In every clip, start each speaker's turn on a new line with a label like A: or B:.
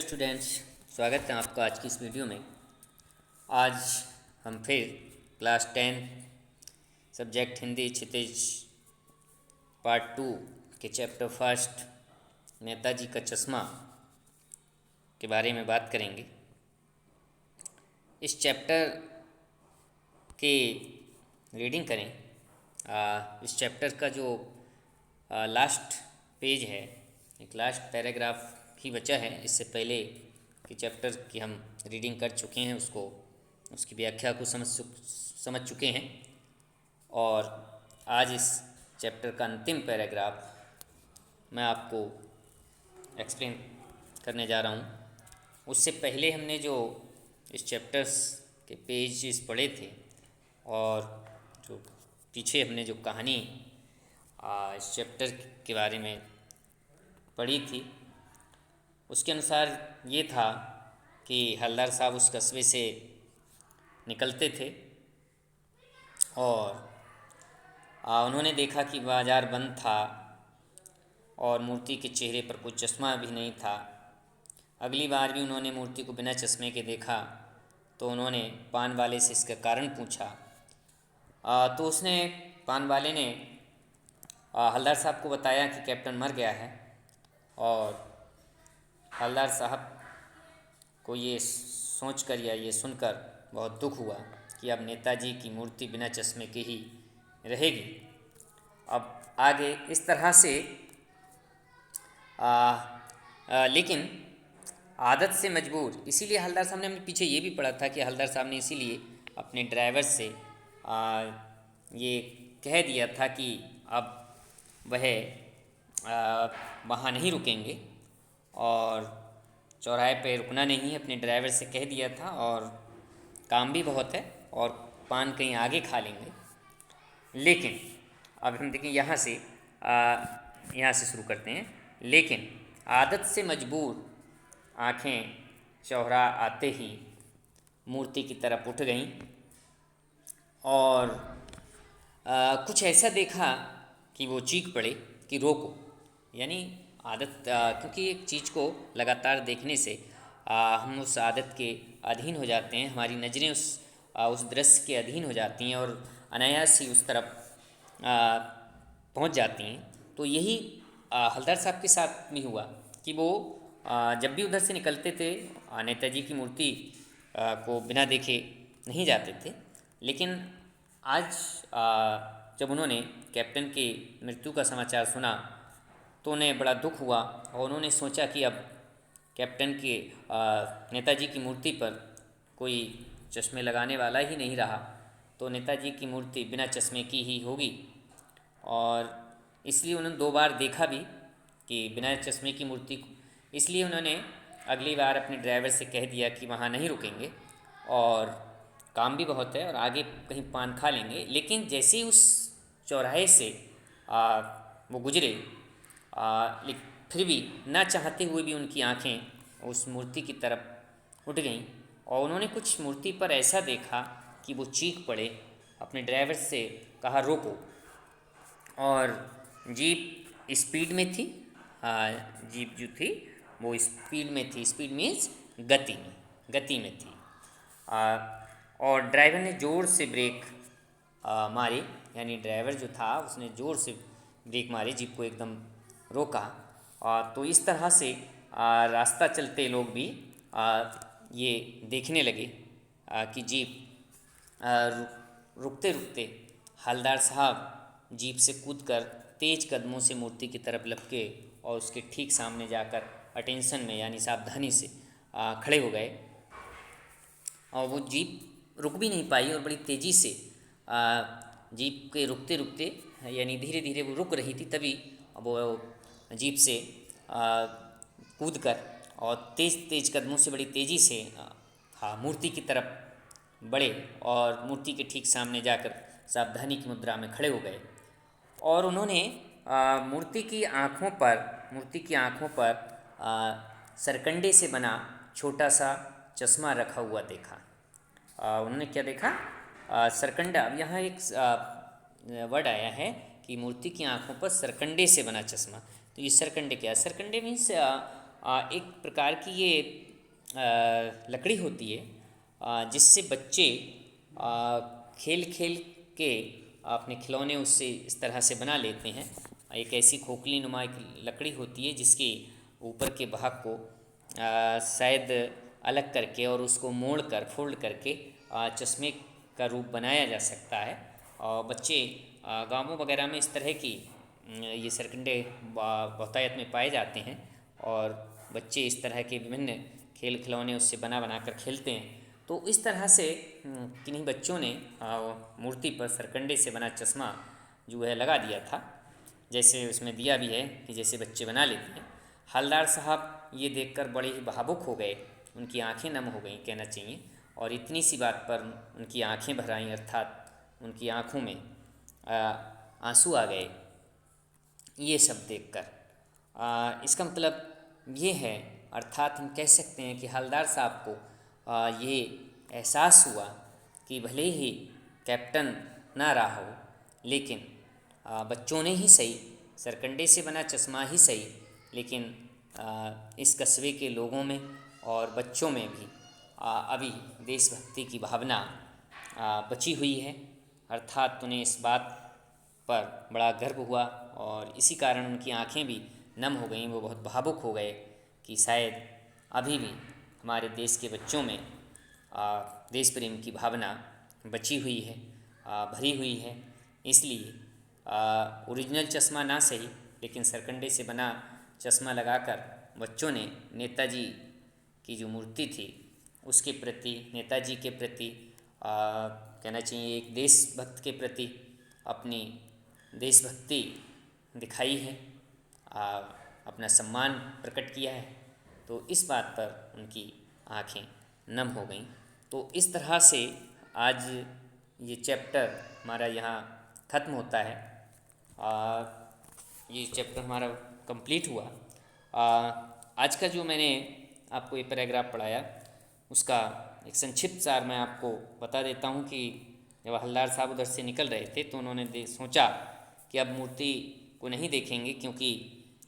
A: Students, स्वागत है आपका आज की इस वीडियो में। आज हम फिर क्लास 10 सब्जेक्ट हिंदी क्षितिज पार्ट 2 के चैप्टर फर्स्ट नेताजी का चश्मा के बारे में बात करेंगे। इस चैप्टर के रीडिंग करें। इस चैप्टर का जो लास्ट पेज है, एक लास्ट पैराग्राफ ही बचा है। इससे पहले कि चैप्टर की हम रीडिंग कर चुके हैं, उसकी व्याख्या को समझ चुके हैं। और आज इस चैप्टर का अंतिम पैराग्राफ मैं आपको एक्सप्लेन करने जा रहा हूँ। उससे पहले हमने जो इस चैप्टर्स के पेजेस पढ़े थे और जो पीछे हमने जो कहानी इस चैप्टर के बारे में पढ़ी थी, उसके अनुसार ये था कि हवलदार साहब उस कस्बे से निकलते थे और उन्होंने देखा कि बाज़ार बंद था और मूर्ति के चेहरे पर कोई चश्मा भी नहीं था। अगली बार भी उन्होंने मूर्ति को बिना चश्मे के देखा तो उन्होंने पान वाले से इसका कारण पूछा। तो उसने पान वाले ने हवलदार साहब को बताया कि कैप्टन मर गया है। और हवलदार साहब को ये सोचकर या ये सुनकर बहुत दुख हुआ कि अब नेताजी की मूर्ति बिना चश्मे के ही रहेगी। अब आगे इस तरह से लेकिन आदत से मजबूर, इसीलिए हवलदार साहब ने, हमने पीछे ये भी पढ़ा था कि हवलदार साहब ने इसीलिए अपने ड्राइवर से ये कह दिया था कि अब वह वहाँ नहीं रुकेंगे और चौराहे पे रुकना नहीं है, अपने ड्राइवर से कह दिया था। और काम भी बहुत है और पान कहीं आगे खा लेंगे। लेकिन अब हम देखें यहाँ से शुरू करते हैं। लेकिन आदत से मजबूर आँखें चौराहा आते ही मूर्ति की तरफ उठ गईं और कुछ ऐसा देखा कि वो चीख पड़े कि रोको। यानी आदत, क्योंकि एक चीज़ को लगातार देखने से हम उस आदत के अधीन हो जाते हैं, हमारी नज़रें उस दृश्य के अधीन हो जाती हैं और अनायास ही उस तरफ पहुंच जाती हैं। तो यही हवलदार साहब के साथ भी हुआ कि वो जब भी उधर से निकलते थे नेताजी की मूर्ति को बिना देखे नहीं जाते थे। लेकिन आज जब उन्होंने कैप्टन की मृत्यु का समाचार सुना तो उन्हें बड़ा दुख हुआ और उन्होंने सोचा कि अब कैप्टन के नेताजी की मूर्ति पर कोई चश्मे लगाने वाला ही नहीं रहा, तो नेताजी की मूर्ति बिना चश्मे की ही होगी। और इसलिए उन्होंने 2 बार देखा भी कि बिना चश्मे की मूर्ति को, इसलिए उन्होंने अगली बार अपने ड्राइवर से कह दिया कि वहाँ नहीं रुकेंगे और काम भी बहुत है और आगे कहीं पान खा लेंगे। लेकिन जैसे ही उस चौराहे से वो गुजरे, फिर भी ना चाहते हुए भी उनकी आंखें उस मूर्ति की तरफ उठ गईं और उन्होंने कुछ मूर्ति पर ऐसा देखा कि वो चीख पड़े। अपने ड्राइवर से कहा रोको। और जीप स्पीड में थी। जीप जो थी वो स्पीड में थी। स्पीड मीन्स गति में थी। और ड्राइवर ने ज़ोर से ब्रेक मारी, यानी ड्राइवर जो था उसने ज़ोर से ब्रेक मारी, जीप को एकदम रोका। तो इस तरह से रास्ता चलते लोग भी ये देखने लगे कि जीप रुकते रुकते हवलदार साहब जीप से कूदकर तेज कदमों से मूर्ति की तरफ लपके और उसके ठीक सामने जाकर अटेंशन में यानी सावधानी से खड़े हो गए। और वो जीप रुक भी नहीं पाई और बड़ी तेज़ी से जीप के रुकते रुकते, यानी धीरे धीरे वो रुक रही थी, तभी वो जीप से कूदकर और तेज़ कदमों से बड़ी तेज़ी से मूर्ति की तरफ बढ़े और मूर्ति के ठीक सामने जाकर सावधानी की मुद्रा में खड़े हो गए। और उन्होंने मूर्ति की आँखों पर सरकंडे से बना छोटा सा चश्मा रखा हुआ देखा। उन्होंने क्या देखा? सरकंडा। अब यहाँ एक वर्ड आया है कि मूर्ति की आँखों पर सरकंडे से बना चश्मा। तो ये सरकंडे क्या है? सरकंडे मीन्स एक प्रकार की ये लकड़ी होती है, जिससे बच्चे खेल खेल के अपने खिलौने उससे इस तरह से बना लेते हैं। एक ऐसी खोखली नुमा एक लकड़ी होती है जिसके ऊपर के भाग को शायद अलग करके और उसको मोड़ कर फोल्ड करके चश्मे का रूप बनाया जा सकता है। और बच्चे गाँवों वगैरह में इस तरह की ये सरकंडे बहुतायत में पाए जाते हैं और बच्चे इस तरह के विभिन्न खेल खिलौने उससे बना बना कर खेलते हैं। तो इस तरह से किन्हीं बच्चों ने मूर्ति पर सरकंडे से बना चश्मा जो है लगा दिया था, जैसे उसमें दिया भी है कि जैसे बच्चे बना लेते हैं। हवलदार साहब ये देखकर बड़े ही भावुक हो गए, उनकी आंखें नम हो गईं कहना चाहिए, और इतनी सी बात पर उनकी आंखें भर आईं, अर्थात उनकी आंखों में आंसू आ गए ये सब देखकर। इसका मतलब ये है, अर्थात हम कह सकते हैं कि हवलदार साहब को ये एहसास हुआ कि भले ही कैप्टन ना रहा हो, लेकिन बच्चों ने ही सही, सरकंडे से बना चश्मा ही सही, लेकिन इस कस्बे के लोगों में और बच्चों में भी अभी देशभक्ति की भावना बची हुई है। अर्थात उन्हें इस बात पर बड़ा गर्व हुआ और इसी कारण उनकी आंखें भी नम हो गईं, वो बहुत भावुक हो गए कि शायद अभी भी हमारे देश के बच्चों में देश प्रेम की भावना बची हुई है, भरी हुई है। इसलिए ओरिजिनल चश्मा ना सही, लेकिन सरकंडे से बना चश्मा लगाकर बच्चों ने नेताजी की जो मूर्ति थी उसके प्रति, नेताजी के प्रति, कहना चाहिए एक देशभक्त के प्रति अपनी देशभक्ति दिखाई है, अपना सम्मान प्रकट किया है। तो इस बात पर उनकी आंखें नम हो गईं। तो इस तरह से आज ये चैप्टर हमारा यहाँ ख़त्म होता है। ये चैप्टर हमारा कंप्लीट हुआ। आज का जो मैंने आपको ये पैराग्राफ पढ़ाया उसका एक संक्षिप्त सार मैं आपको बता देता हूँ कि जब हवलदार साहब उधर से निकल रहे थे तो उन्होंने सोचा कि अब मूर्ति को नहीं देखेंगे, क्योंकि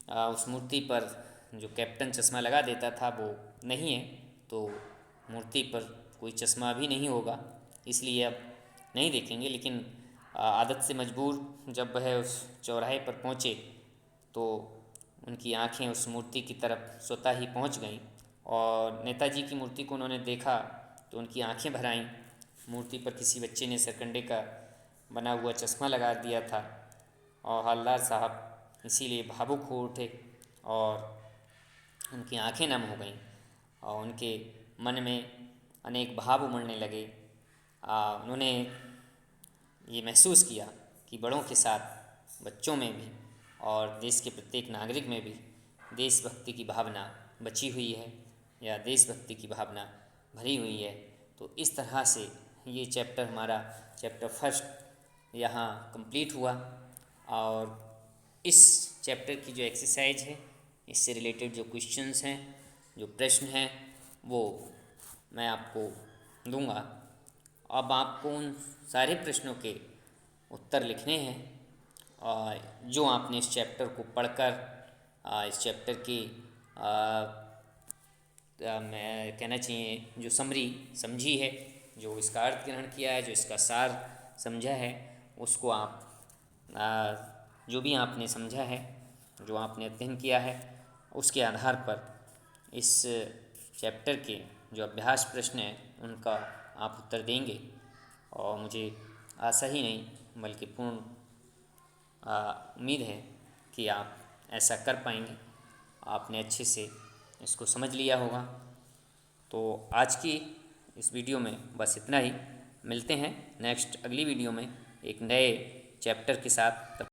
A: उस मूर्ति पर जो कैप्टन चश्मा लगा देता था वो नहीं है, तो मूर्ति पर कोई चश्मा भी नहीं होगा, इसलिए अब नहीं देखेंगे। लेकिन आदत से मजबूर जब वह उस चौराहे पर पहुँचे तो उनकी आंखें उस मूर्ति की तरफ स्वतः ही पहुँच गईं और नेताजी की मूर्ति को उन्होंने देखा तो उनकी आंखें भर आईं। मूर्ति पर किसी बच्चे ने सरकंडे का बना हुआ चश्मा लगा दिया था और हवलदार साहब इसीलिए भावुक हो उठे और उनकी आंखें नम हो गईं और उनके मन में अनेक भाव उमड़ने लगे। उन्होंने ये महसूस किया कि बड़ों के साथ बच्चों में भी और देश के प्रत्येक नागरिक में भी देशभक्ति की भावना बची हुई है या देशभक्ति की भावना भरी हुई है। तो इस तरह से ये चैप्टर हमारा चैप्टर फर्स्ट यहाँ कंप्लीट हुआ और इस चैप्टर की जो एक्सरसाइज है, इससे रिलेटेड जो क्वेश्चंस हैं, जो प्रश्न हैं, वो मैं आपको दूंगा। अब आपको उन सारे प्रश्नों के उत्तर लिखने हैं और जो आपने इस चैप्टर को पढ़कर इस चैप्टर की मैं कहना चाहिए जो समरी समझी है, जो इसका अर्थ ग्रहण किया है, जो इसका सार समझा है, उसको आप जो भी आपने समझा है, जो आपने अध्ययन किया है, उसके आधार पर इस चैप्टर के जो अभ्यास प्रश्न हैं उनका आप उत्तर देंगे और मुझे आशा ही नहीं बल्कि पूर्ण उम्मीद है कि आप ऐसा कर पाएंगे। आपने अच्छे से इसको समझ लिया होगा। तो आज की इस वीडियो में बस इतना ही। मिलते हैं नेक्स्ट अगली वीडियो में एक नए चैप्टर के साथ।